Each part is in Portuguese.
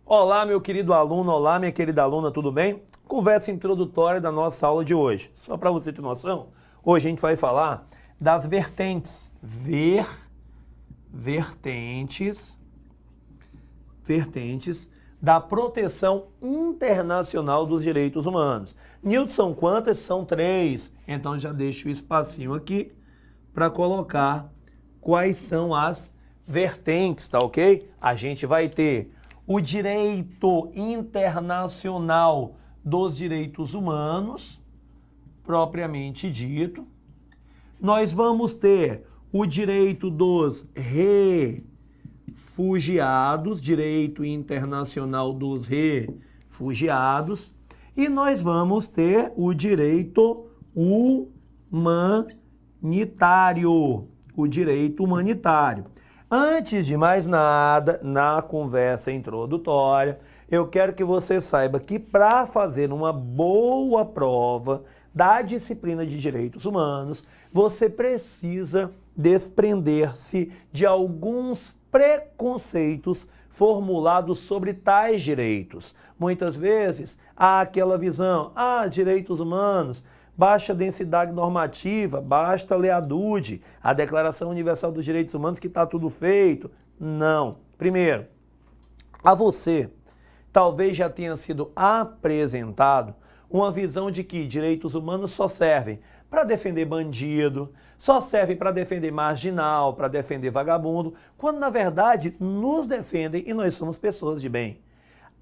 Olá, meu querido aluno, olá, minha querida aluna, tudo bem? Conversa introdutória da nossa aula de hoje. Só para você ter noção, hoje a gente vai falar das vertentes. Vertentes da proteção internacional dos direitos humanos. Nilton, são quantas? São 3. Então já deixo o espacinho aqui para colocar quais são as vertentes, tá ok? A gente vai ter o direito internacional dos direitos humanos, propriamente dito. Nós vamos ter o direito dos refugiados, direito internacional dos refugiados, e nós vamos ter o direito humanitário, Antes de mais nada, na conversa introdutória, eu quero que você saiba que para fazer uma boa prova da disciplina de direitos humanos, você precisa desprender-se de alguns preconceitos formulados sobre tais direitos. Muitas vezes há aquela visão, direitos humanos, baixa densidade normativa, basta ler a DUD, a Declaração Universal dos Direitos Humanos, que está tudo feito. Não. Primeiro, a você talvez já tenha sido apresentado uma visão de que direitos humanos só servem para defender bandido, só servem para defender marginal, para defender vagabundo, quando na verdade nos defendem e nós somos pessoas de bem.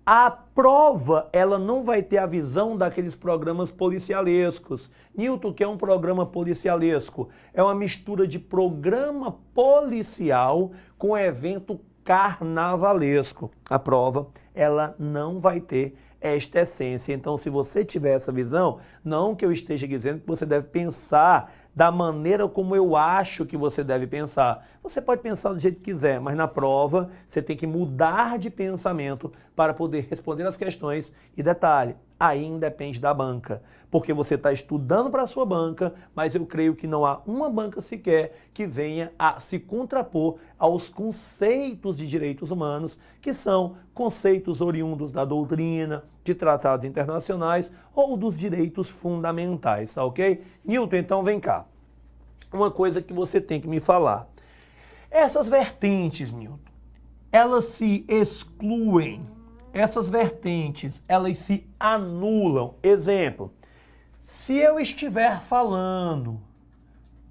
A prova, ela não vai ter a visão daqueles programas policialescos. Nilton, que é um programa policialesco? É uma mistura de programa policial com evento carnavalesco. A prova, ela não vai ter esta essência. Então, se você tiver essa visão, não que eu esteja dizendo que você deve pensar da maneira como eu acho que você deve pensar. Você pode pensar do jeito que quiser, mas na prova você tem que mudar de pensamento para poder responder as questões. E detalhe, aí independe da banca, porque você está estudando para a sua banca, mas eu creio que não há uma banca sequer que venha a se contrapor aos conceitos de direitos humanos, que são conceitos oriundos da doutrina, de tratados internacionais ou dos direitos fundamentais, tá ok? Nilton, então vem cá. Uma coisa que você tem que me falar. Essas vertentes, Nilton, elas se excluem, essas vertentes, elas se anulam. Exemplo, se eu estiver falando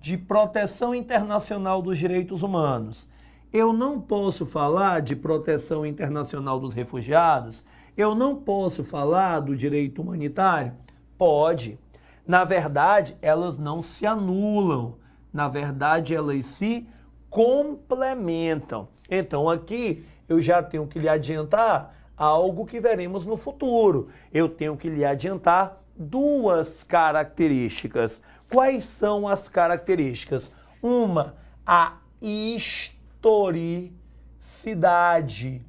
de proteção internacional dos direitos humanos, eu não posso falar de proteção internacional dos refugiados? Eu não posso falar do direito humanitário? Pode. Na verdade, elas não se anulam. Na verdade, elas se complementam. Então, aqui eu já tenho que lhe adiantar algo que veremos no futuro. Eu tenho que lhe adiantar duas características. Quais são as características? Uma, a historicidade.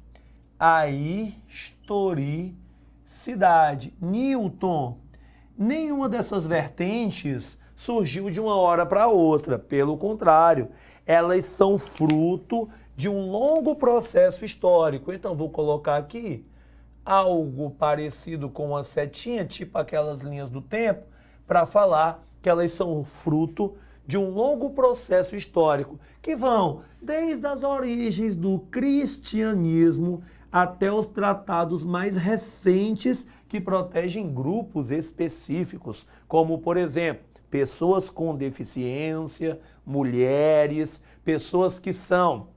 Nilton, nenhuma dessas vertentes surgiu de uma hora para outra. Pelo contrário, elas são fruto de um longo processo histórico. Então, vou colocar aqui algo parecido com uma setinha, tipo aquelas linhas do tempo, para falar que elas são fruto de um longo processo histórico, que vão desde as origens do cristianismo até os tratados mais recentes que protegem grupos específicos, como, por exemplo, pessoas com deficiência, mulheres, pessoas que são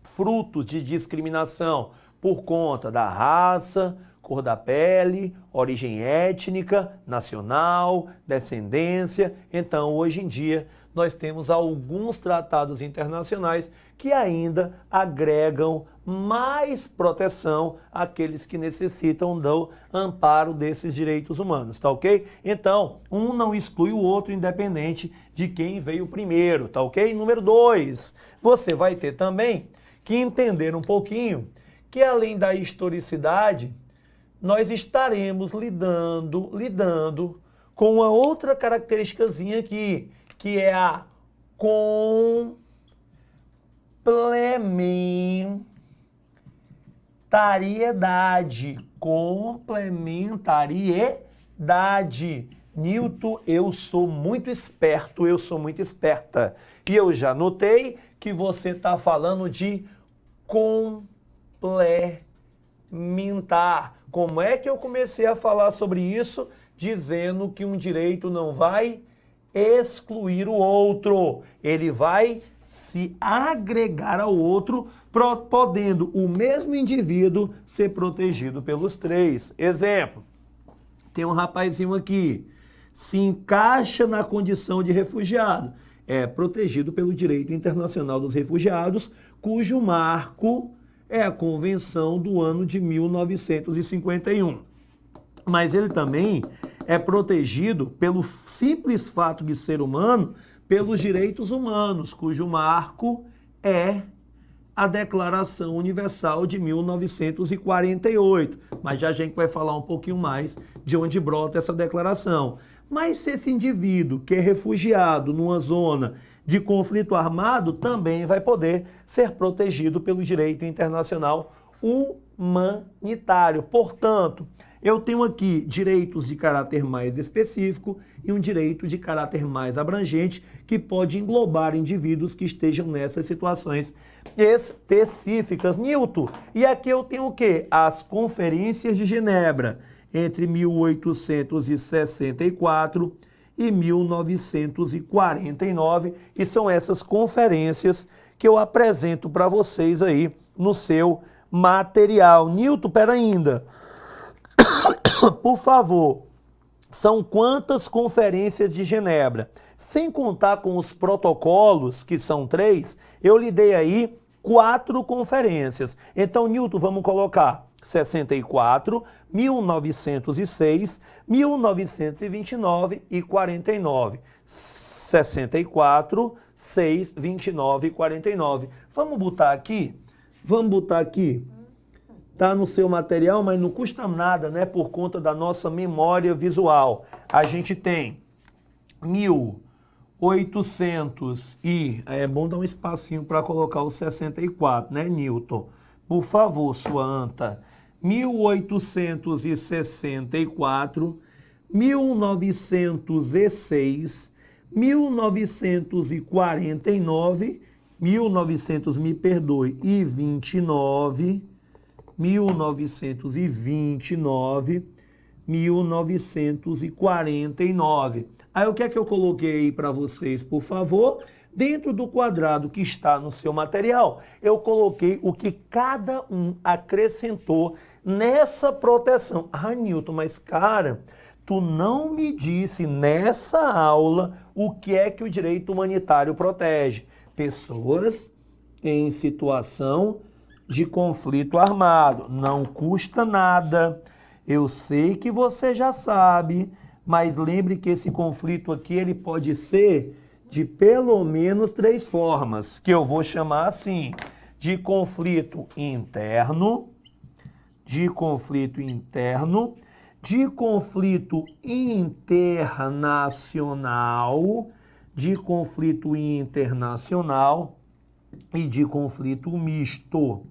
frutos de discriminação por conta da raça, cor da pele, origem étnica, nacional, descendência. Então, hoje em dia, nós temos alguns tratados internacionais que ainda agregam mais proteção àqueles que necessitam do amparo desses direitos humanos, tá ok? Então, um não exclui o outro, independente de quem veio primeiro, tá ok? Número 2, você vai ter também que entender um pouquinho que, além da historicidade, nós estaremos lidando com uma outra característicazinha aqui, que é a complementaridade. Complementariedade. Newton, eu sou muito esperto, eu sou muito esperta. E eu já notei que você está falando de complementar. Como é que eu comecei a falar sobre isso? Dizendo que um direito não vai excluir o outro. Ele vai se agregar ao outro, podendo o mesmo indivíduo ser protegido pelos três. Exemplo, tem um rapazinho aqui, se encaixa na condição de refugiado, é protegido pelo direito internacional dos refugiados, cujo marco é a Convenção do ano de 1951. Mas ele também é protegido pelo simples fato de ser humano, pelos direitos humanos, cujo marco é a Declaração Universal de 1948. Mas já a gente vai falar um pouquinho mais de onde brota essa declaração. Mas se esse indivíduo que é refugiado numa zona de conflito armado, também vai poder ser protegido pelo direito internacional humanitário. Portanto, eu tenho aqui direitos de caráter mais específico e um direito de caráter mais abrangente que pode englobar indivíduos que estejam nessas situações específicas. Newton, e aqui eu tenho o quê? As Conferências de Genebra, entre 1864 e 1949, e são essas conferências que eu apresento para vocês aí no seu material. Newton, pera ainda. Por favor, são quantas conferências de Genebra? Sem contar com os protocolos, que são 3, eu lhe dei aí 4 conferências. Então, Newton, vamos colocar 64, 1906, 1929 e 49. 64, 6, 29 e 49. Vamos botar aqui? Vamos botar aqui. Está no seu material, mas não custa nada, né? Por conta da nossa memória visual. A gente tem 1800 e... É bom dar um espacinho para colocar o 64, né, Newton? Por favor, sua anta. 1864, 1906, 1949, 1929, 1949. Aí o que é que eu coloquei aí para vocês, por favor? Dentro do quadrado que está no seu material, eu coloquei o que cada um acrescentou nessa proteção. Ah, Newton, mas cara, tu não me disse nessa aula o que é que o direito humanitário protege. Pessoas em situação de conflito armado. Não custa nada. Eu sei que você já sabe, mas lembre que esse conflito aqui ele pode ser de pelo menos 3 formas, que eu vou chamar assim, de conflito interno, de conflito internacional, de conflito internacional e de conflito misto.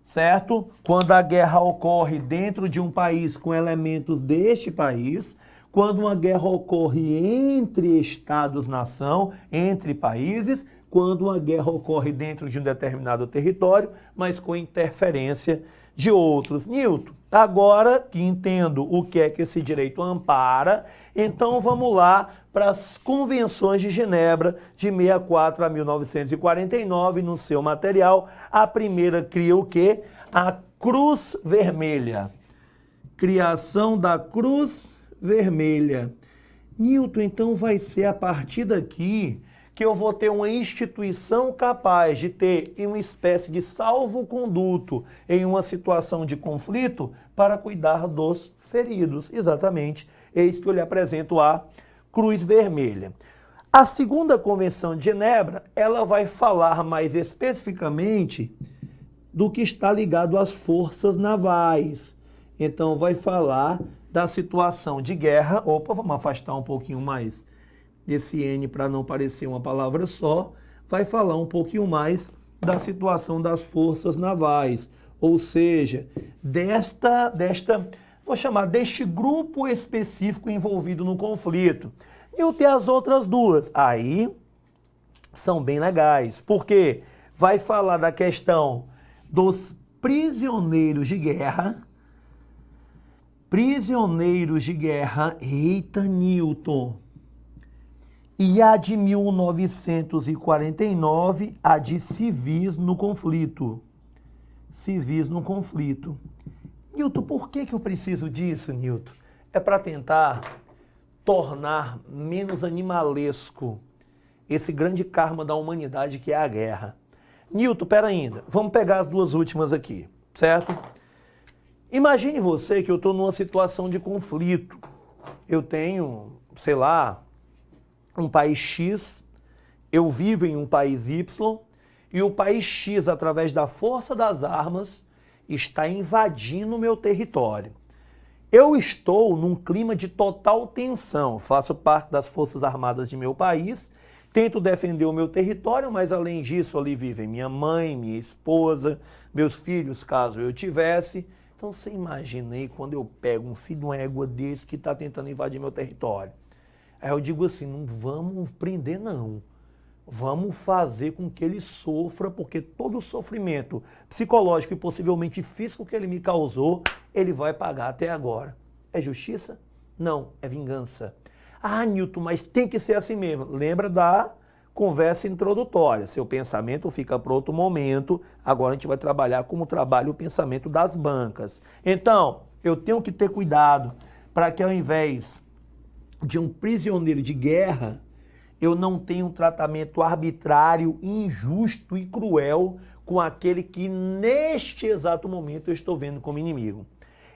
Certo? Quando a guerra ocorre dentro de um país com elementos deste país, quando uma guerra ocorre entre estados-nação, entre países, quando uma guerra ocorre dentro de um determinado território, mas com interferência de outros. Newton, agora que entendo o que é que esse direito ampara, então vamos lá para as Convenções de Genebra de 64 a 1949, no seu material. A primeira cria o quê? A Cruz Vermelha. Criação da Cruz Vermelha. Newton, então vai ser a partir daqui que eu vou ter uma instituição capaz de ter uma espécie de salvo-conduto em uma situação de conflito para cuidar dos feridos. Exatamente, eis que eu lhe apresento a Cruz Vermelha. A segunda Convenção de Genebra, ela vai falar mais especificamente do que está ligado às forças navais. Então, vai falar da situação de guerra. Opa, vamos afastar um pouquinho mais desse N para não parecer uma palavra só. Vai falar um pouquinho mais da situação das forças navais. ou seja, vou chamar deste grupo específico envolvido no conflito. E tem as outras duas. Aí são bem legais, porque vai falar da questão dos prisioneiros de guerra. Prisioneiros de guerra, eita, Newton. E a de 1949, a de civis no conflito. Civis no conflito. Newton, por que eu preciso disso, Newton? É para tentar tornar menos animalesco esse grande karma da humanidade que é a guerra. Newton, pera ainda, vamos pegar as duas últimas aqui, certo? Imagine você que eu estou numa situação de conflito. Eu tenho, sei lá, um país X, eu vivo em um país Y, e o país X, através da força das armas, está invadindo o meu território. Eu estou num clima de total tensão, faço parte das Forças Armadas de meu país, tento defender o meu território, mas além disso ali vivem minha mãe, minha esposa, meus filhos, caso eu tivesse. Então você imagina aí quando eu pego um filho de uma égua desse que está tentando invadir meu território. Aí eu digo assim, não vamos prender não. Vamos fazer com que ele sofra, porque todo o sofrimento psicológico e possivelmente físico que ele me causou, ele vai pagar até agora. É justiça? Não, é vingança. Ah, Newton, mas tem que ser assim mesmo. Lembra da conversa introdutória. Seu pensamento fica para outro momento. Agora a gente vai trabalhar como trabalha o pensamento das bancas. Então, eu tenho que ter cuidado para que ao invés de um prisioneiro de guerra, eu não tenho um tratamento arbitrário, injusto e cruel com aquele que neste exato momento eu estou vendo como inimigo.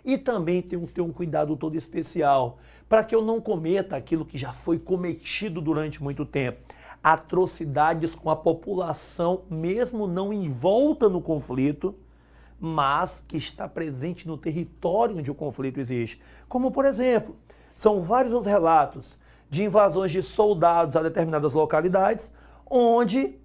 E também tenho que ter um cuidado todo especial para que eu não cometa aquilo que já foi cometido durante muito tempo. Atrocidades com a população, mesmo não envolta no conflito, mas que está presente no território onde o conflito existe. Como, por exemplo, são vários os relatos de invasões de soldados a determinadas localidades, onde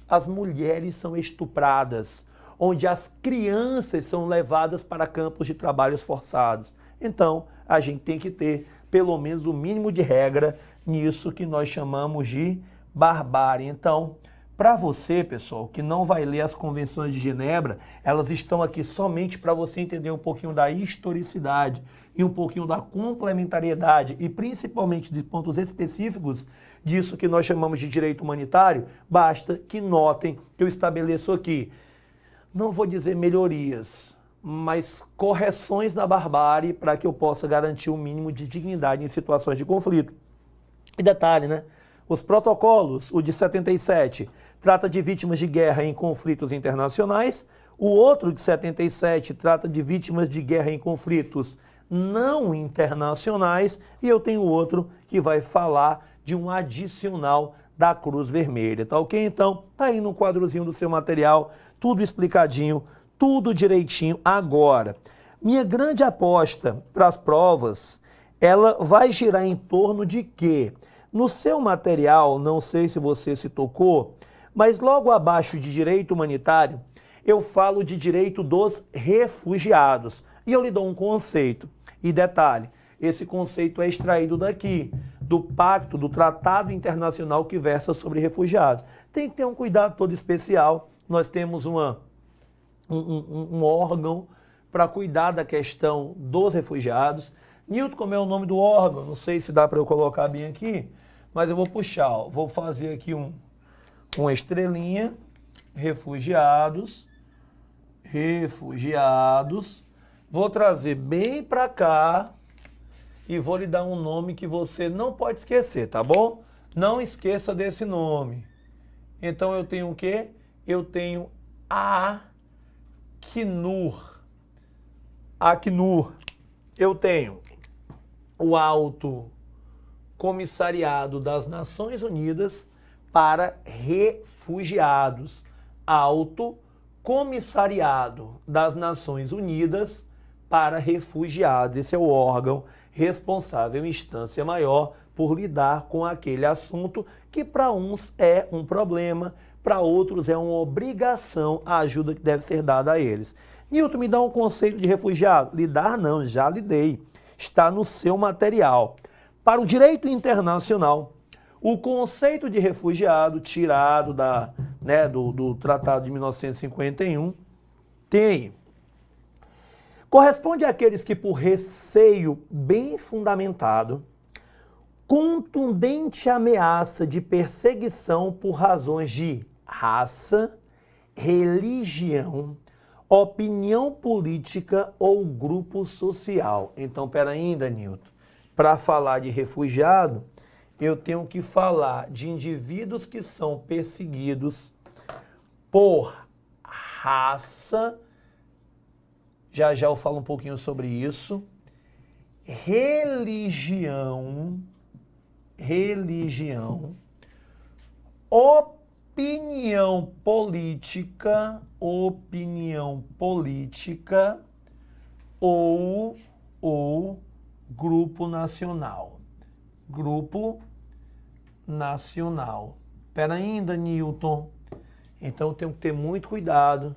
as mulheres são estupradas, onde as crianças são levadas para campos de trabalhos forçados. Então, a gente tem que ter pelo menos o mínimo de regra nisso que nós chamamos de barbárie. Então, para você, pessoal, que não vai ler as convenções de Genebra, elas estão aqui somente para você entender um pouquinho da historicidade e um pouquinho da complementariedade e principalmente de pontos específicos disso que nós chamamos de direito humanitário. Basta que notem que eu estabeleço aqui, não vou dizer melhorias, mas correções na barbárie para que eu possa garantir o mínimo de dignidade em situações de conflito. E detalhe, né? Os protocolos, o de 77, trata de vítimas de guerra em conflitos internacionais, o outro de 77 trata de vítimas de guerra em conflitos não internacionais, e eu tenho outro que vai falar de um adicional da Cruz Vermelha, tá ok? Então, tá aí no quadrozinho do seu material, tudo explicadinho, tudo direitinho. Agora, minha grande aposta para as provas, ela vai girar em torno de quê? No seu material, não sei se você se tocou, mas logo abaixo de direito humanitário, eu falo de direito dos refugiados. E eu lhe dou um conceito. E detalhe, esse conceito é extraído daqui, do pacto, do tratado internacional que versa sobre refugiados. Tem que ter um cuidado todo especial. Nós temos um órgão para cuidar da questão dos refugiados. Newton, como é o nome do órgão? Não sei se dá para eu colocar bem aqui, mas eu vou puxar. Ó. Vou fazer aqui uma estrelinha. Refugiados. Vou trazer bem para cá e vou lhe dar um nome que você não pode esquecer, tá bom? Não esqueça desse nome. Então eu tenho o quê? Eu tenho Acnur. Eu tenho o Alto Comissariado das Nações Unidas para Refugiados. Alto Comissariado das Nações Unidas para Refugiados. Esse é o órgão responsável em instância maior por lidar com aquele assunto que para uns é um problema, para outros é uma obrigação a ajuda que deve ser dada a eles. Newton, me dá um conceito de refugiado. Lhe dar não, já lhe dei. Está no seu material. Para o direito internacional, o conceito de refugiado, tirado do Tratado de 1951, tem. Corresponde àqueles que, por receio bem fundamentado, contundente ameaça de perseguição por razões de raça, religião, opinião política ou grupo social. Então, peraí, Newton, para falar de refugiado, eu tenho que falar de indivíduos que são perseguidos por raça, já eu falo um pouquinho sobre isso, religião, opinião política ou grupo nacional. Grupo nacional. Pera ainda, Newton. Então eu tenho que ter muito cuidado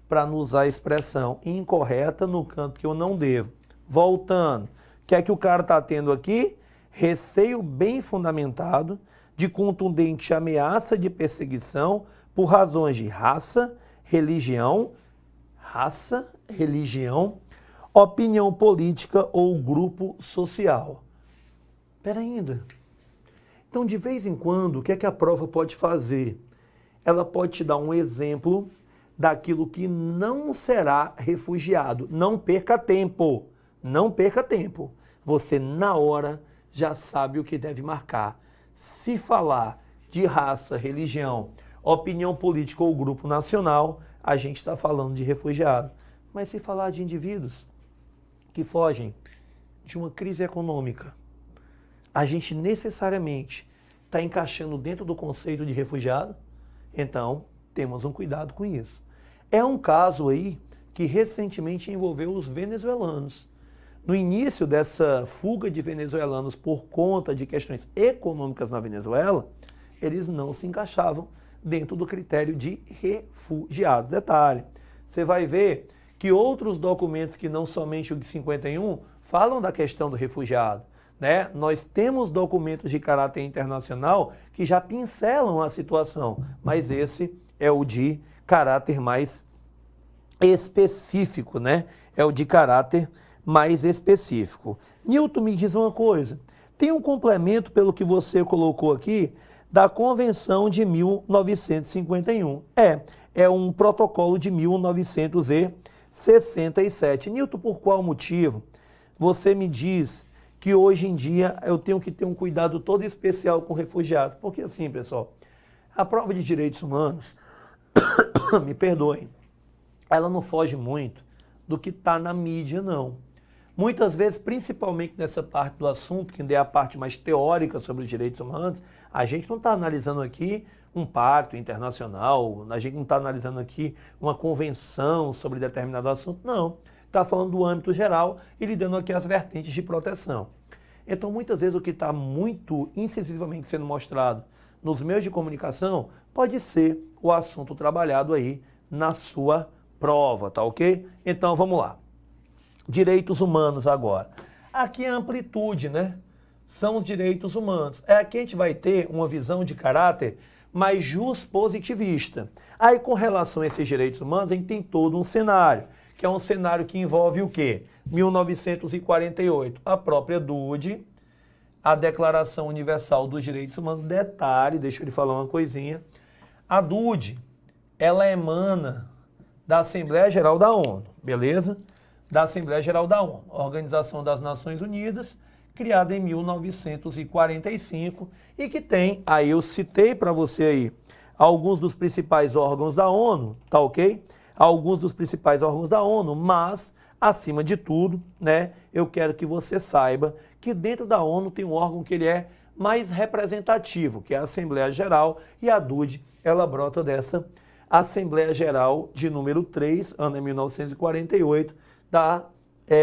para não usar a expressão incorreta no canto que eu não devo. Voltando. O que é que o cara está tendo aqui? Receio bem fundamentado de contundente ameaça de perseguição por razões de raça, religião, opinião política ou grupo social. Espera ainda. Então, de vez em quando, o que é que a prova pode fazer? Ela pode te dar um exemplo daquilo que não será refugiado. Não perca tempo. Não perca tempo. Você, na hora, já sabe o que deve marcar. Se falar de raça, religião, opinião política ou grupo nacional, a gente está falando de refugiado. Mas se falar de indivíduos que fogem de uma crise econômica, a gente necessariamente está encaixando dentro do conceito de refugiado? Então, temos um cuidado com isso. É um caso aí que recentemente envolveu os venezuelanos. No início dessa fuga de venezuelanos por conta de questões econômicas na Venezuela, eles não se encaixavam dentro do critério de refugiados. Detalhe, você vai ver que outros documentos que não somente o de 51 falam da questão do refugiado, né? Nós temos documentos de caráter internacional que já pincelam a situação, mas esse é o de caráter mais específico, né? É o de caráter mais específico. Newton, me diz uma coisa, tem um complemento pelo que você colocou aqui da Convenção de 1951. É um protocolo de 1967. Newton, por qual motivo você me diz que hoje em dia eu tenho que ter um cuidado todo especial com refugiados? Porque assim, pessoal, a prova de direitos humanos, me perdoem, ela não foge muito do que está na mídia, não. Muitas vezes, principalmente nessa parte do assunto, que é a parte mais teórica sobre os direitos humanos, a gente não está analisando aqui um pacto internacional, a gente não está analisando aqui uma convenção sobre determinado assunto, não. Está falando do âmbito geral e lhe dando aqui as vertentes de proteção. Então, muitas vezes, o que está muito incisivamente sendo mostrado nos meios de comunicação pode ser o assunto trabalhado aí na sua prova, tá ok? Então, vamos lá. Direitos humanos agora. Aqui é a amplitude, né? São os direitos humanos. Aqui a gente vai ter uma visão de caráter mais justpositivista. Aí, com relação a esses direitos humanos, a gente tem todo um cenário, que é um cenário que envolve o quê? 1948, a própria DUDE, a Declaração Universal dos Direitos Humanos. Detalhe, deixa eu lhe falar uma coisinha. A DUDE, ela emana da Assembleia Geral da ONU, beleza? Da Assembleia Geral da ONU, Organização das Nações Unidas, criada em 1945 e que tem, aí eu citei para você aí, alguns dos principais órgãos da ONU, tá ok? Alguns dos principais órgãos da ONU, mas, acima de tudo, né, eu quero que você saiba que dentro da ONU tem um órgão que ele é mais representativo, que é a Assembleia Geral, e a DUDE, ela brota dessa Assembleia Geral de número 3, ano 1948, da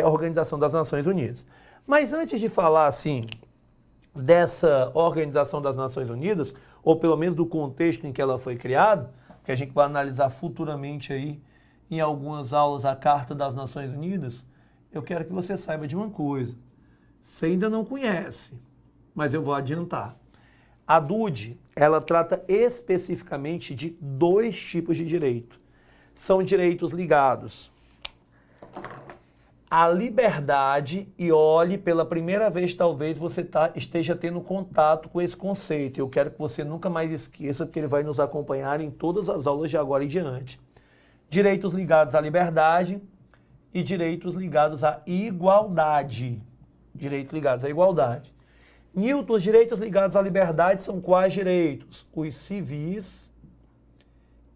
Organização das Nações Unidas. Mas antes de falar, assim, dessa Organização das Nações Unidas, ou pelo menos do contexto em que ela foi criada, que a gente vai analisar futuramente aí em algumas aulas a Carta das Nações Unidas, eu quero que você saiba de uma coisa. Você ainda não conhece, mas eu vou adiantar. A DUD, ela trata especificamente de 2 tipos de direito. São direitos ligados à liberdade, e olhe, pela primeira vez talvez você esteja tendo contato com esse conceito. Eu quero que você nunca mais esqueça, porque ele vai nos acompanhar em todas as aulas de agora em diante. Direitos ligados à liberdade e direitos ligados à igualdade. Direitos ligados à igualdade. Newton, os direitos ligados à liberdade são quais direitos? Os civis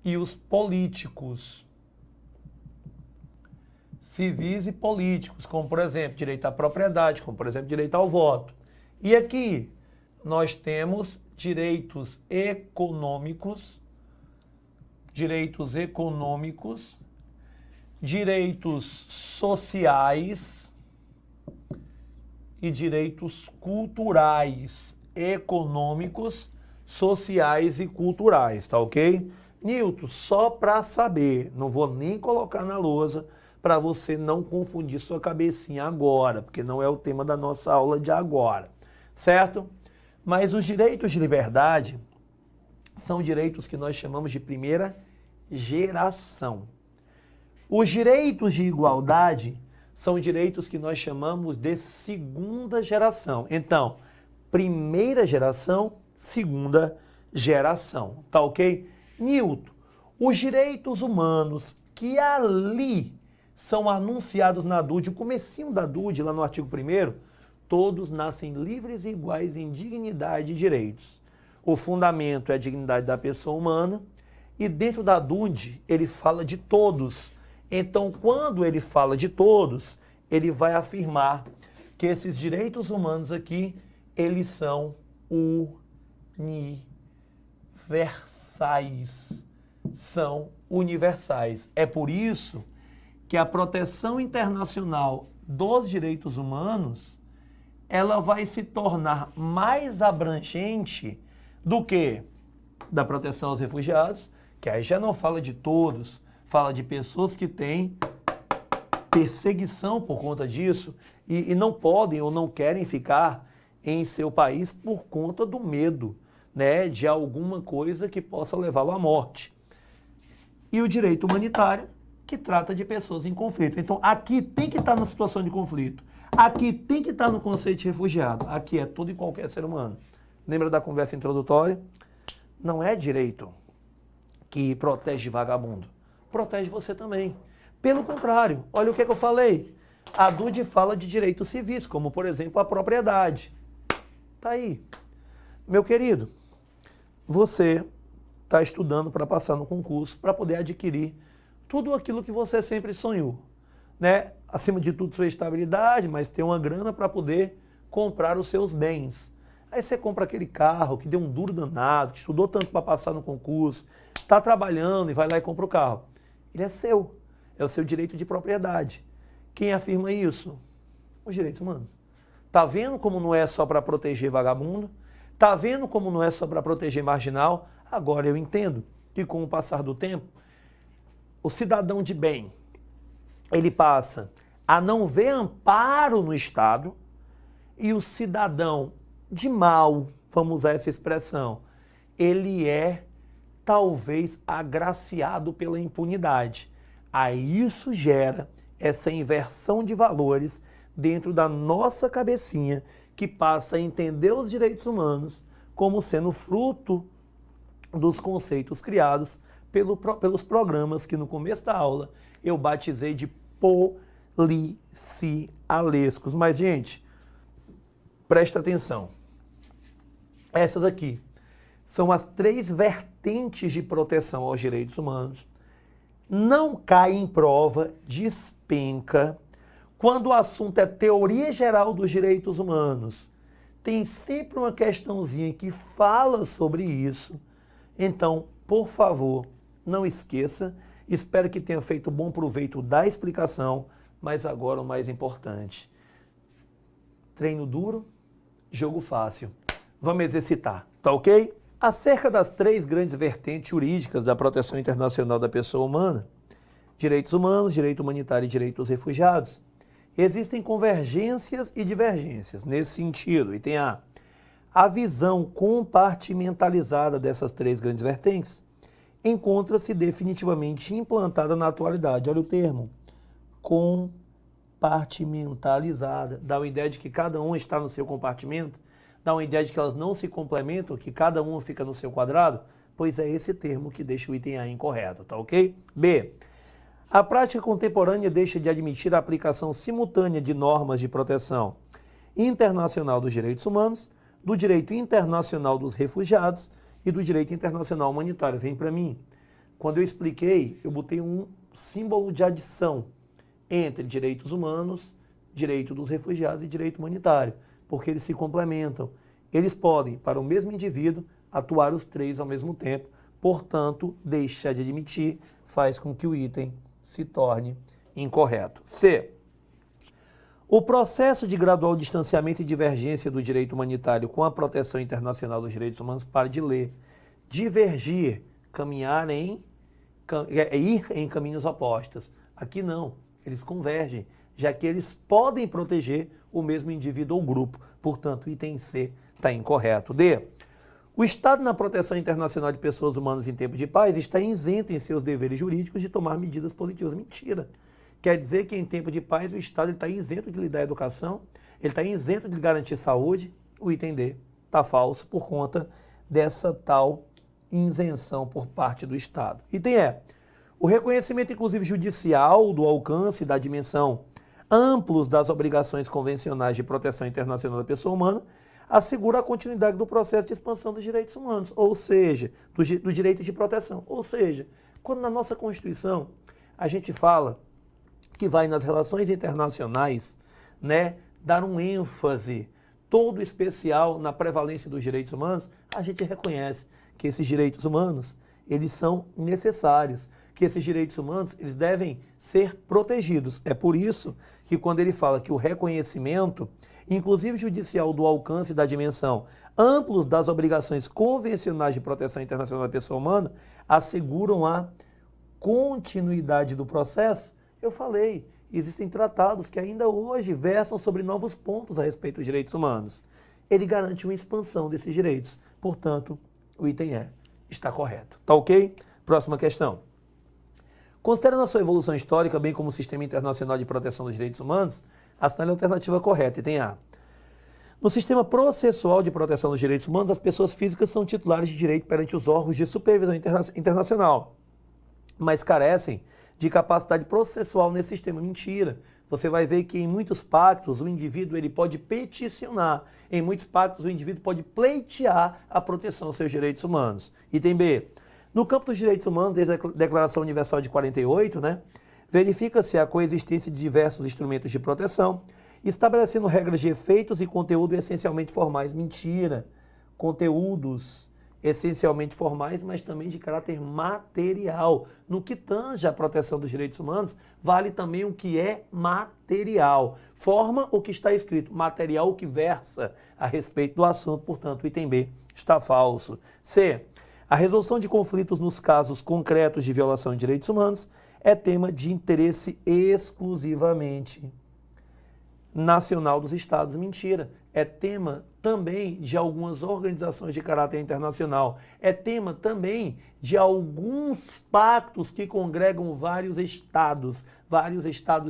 e os políticos. Civis e políticos, como, por exemplo, direito à propriedade, como, por exemplo, direito ao voto. E aqui nós temos direitos econômicos, direitos sociais e direitos culturais, econômicos, sociais e culturais, tá ok? Newton, só para saber, não vou nem colocar na lousa para você não confundir sua cabecinha agora, porque não é o tema da nossa aula de agora, certo? Mas os direitos de liberdade são direitos que nós chamamos de primeira geração. Os direitos de igualdade são direitos que nós chamamos de segunda geração. Então, primeira geração, segunda geração, tá ok? Newton, os direitos humanos que ali são anunciados na DUD, o comecinho da DUD, lá no artigo 1º, todos nascem livres e iguais em dignidade e direitos. O fundamento é a dignidade da pessoa humana, e dentro da DUD ele fala de todos. Então, quando ele fala de todos, ele vai afirmar que esses direitos humanos aqui, eles são universais. São universais. É por isso que a proteção internacional dos direitos humanos, ela vai se tornar mais abrangente do que da proteção aos refugiados, que aí já não fala de todos, fala de pessoas que têm perseguição por conta disso e não podem ou não querem ficar em seu país por conta do medo, né, de alguma coisa que possa levá-lo à morte. E o direito humanitário, que trata de pessoas em conflito. Então, aqui tem que estar na situação de conflito. Aqui tem que estar no conceito de refugiado. Aqui é todo e qualquer ser humano. Lembra da conversa introdutória? Não é direito que protege vagabundo. Protege você também. Pelo contrário, olha o que eu falei. A DUD fala de direitos civis, como, por exemplo, a propriedade. Tá aí. Meu querido, você está estudando para passar no concurso, para poder adquirir tudo aquilo que você sempre sonhou, né? Acima de tudo, sua estabilidade, mas ter uma grana para poder comprar os seus bens. Aí você compra aquele carro que deu um duro danado, que estudou tanto para passar no concurso, está trabalhando e vai lá e compra o carro. Ele é seu, é o seu direito de propriedade. Quem afirma isso? Os direitos humanos. Tá vendo como não é só para proteger vagabundo? Tá vendo como não é só para proteger marginal? Agora eu entendo que com o passar do tempo, o cidadão de bem, ele passa a não ver amparo no Estado, e o cidadão de mal, vamos usar essa expressão, ele é talvez agraciado pela impunidade. Aí isso gera essa inversão de valores dentro da nossa cabecinha, que passa a entender os direitos humanos como sendo fruto dos conceitos criados pelos programas que no começo da aula eu batizei de policialescos. Mas, gente, presta atenção. Essas aqui são as 3 vertentes de proteção aos direitos humanos. Não cai em prova, despenca. Quando o assunto é teoria geral dos direitos humanos, tem sempre uma questãozinha que fala sobre isso. Então, por favor, não esqueça. Espero que tenha feito bom proveito da explicação, mas agora o mais importante. Treino duro, jogo fácil. Vamos exercitar, tá ok? Acerca das 3 grandes vertentes jurídicas da proteção internacional da pessoa humana, direitos humanos, direito humanitário e direito dos refugiados, existem convergências e divergências nesse sentido. Item A. A visão compartimentalizada dessas três grandes vertentes encontra-se definitivamente implantada na atualidade. Olha o termo, compartimentalizada. Dá uma ideia de que cada um está no seu compartimento? Dá uma ideia de que elas não se complementam, que cada um fica no seu quadrado? Pois é esse termo que deixa o item A incorreto, tá ok? B. A prática contemporânea deixa de admitir a aplicação simultânea de normas de proteção internacional dos direitos humanos, do direito internacional dos refugiados e do direito internacional humanitário. Vem para mim. Quando eu expliquei, eu botei um símbolo de adição entre direitos humanos, direito dos refugiados e direito humanitário, porque eles se complementam. Eles podem, para o mesmo indivíduo, atuar os três ao mesmo tempo, portanto, deixar de admitir faz com que o item se torne incorreto. C. O processo de gradual distanciamento e divergência do direito humanitário com a proteção internacional dos direitos humanos, para de ler. Divergir, ir em caminhos opostos. Aqui não, eles convergem, já que eles podem proteger o mesmo indivíduo ou grupo. Portanto, o item C está incorreto. D. O Estado na proteção internacional de pessoas humanas em tempo de paz está isento em seus deveres jurídicos de tomar medidas positivas. Mentira. Quer dizer que em tempo de paz o Estado está isento de lhe dar educação, ele está isento de lhe garantir saúde. O item D está falso por conta dessa tal isenção por parte do Estado. Item E. O reconhecimento, inclusive judicial, do alcance e da dimensão amplos das obrigações convencionais de proteção internacional da pessoa humana assegura a continuidade do processo de expansão dos direitos humanos, ou seja, do direito de proteção. Ou seja, quando na nossa Constituição a gente fala que vai nas relações internacionais, né, dar um ênfase todo especial na prevalência dos direitos humanos, a gente reconhece que esses direitos humanos, eles são necessários, que esses direitos humanos, eles devem ser protegidos. É por isso que quando ele fala que o reconhecimento, inclusive judicial, do alcance e da dimensão amplos das obrigações convencionais de proteção internacional da pessoa humana, asseguram a continuidade do processo. Eu falei, existem tratados que ainda hoje versam sobre novos pontos a respeito dos direitos humanos. Ele garante uma expansão desses direitos. Portanto, o item E está correto. Tá ok? Próxima questão. Considerando a sua evolução histórica, bem como o sistema internacional de proteção dos direitos humanos, assinale a alternativa correta. Item A. No sistema processual de proteção dos direitos humanos, as pessoas físicas são titulares de direito perante os órgãos de supervisão internacional, mas carecem de capacidade processual nesse sistema. Mentira. Você vai ver que em muitos pactos o indivíduo ele pode peticionar, em muitos pactos o indivíduo pode pleitear a proteção aos seus direitos humanos. Item B. No campo dos direitos humanos, desde a Declaração Universal de 48, verifica-se a coexistência de diversos instrumentos de proteção, estabelecendo regras de efeitos e conteúdo essencialmente formais. Mentira. Conteúdos essencialmente formais, mas também de caráter material. No que tange a proteção dos direitos humanos, vale também o que é material. Forma o que está escrito, material o que versa a respeito do assunto, portanto, o item B está falso. C. A resolução de conflitos nos casos concretos de violação de direitos humanos é tema de interesse exclusivamente nacional dos Estados. Mentira. É tema também de algumas organizações de caráter internacional. É tema também de alguns pactos que congregam vários estados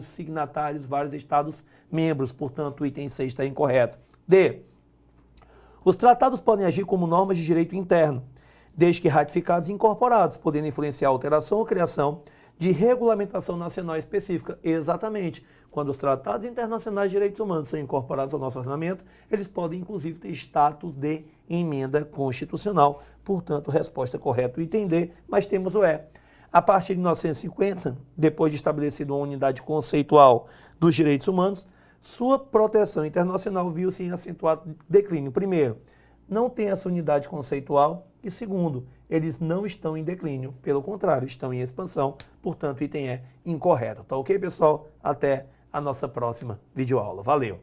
signatários, vários estados membros. Portanto, o item 6 está incorreto. D. Os tratados podem agir como normas de direito interno, desde que ratificados e incorporados, podendo influenciar a alteração ou criação de regulamentação nacional específica. Exatamente. Quando os tratados internacionais de direitos humanos são incorporados ao nosso ordenamento, eles podem, inclusive, ter status de emenda constitucional. Portanto, resposta correta, o item D, mas temos o E. A partir de 1950, depois de estabelecida uma unidade conceitual dos direitos humanos, sua proteção internacional viu-se em acentuado declínio. Primeiro, não tem essa unidade conceitual. E segundo, eles não estão em declínio, pelo contrário, estão em expansão, portanto, o item é incorreto. Tá ok, pessoal? Até a nossa próxima videoaula. Valeu!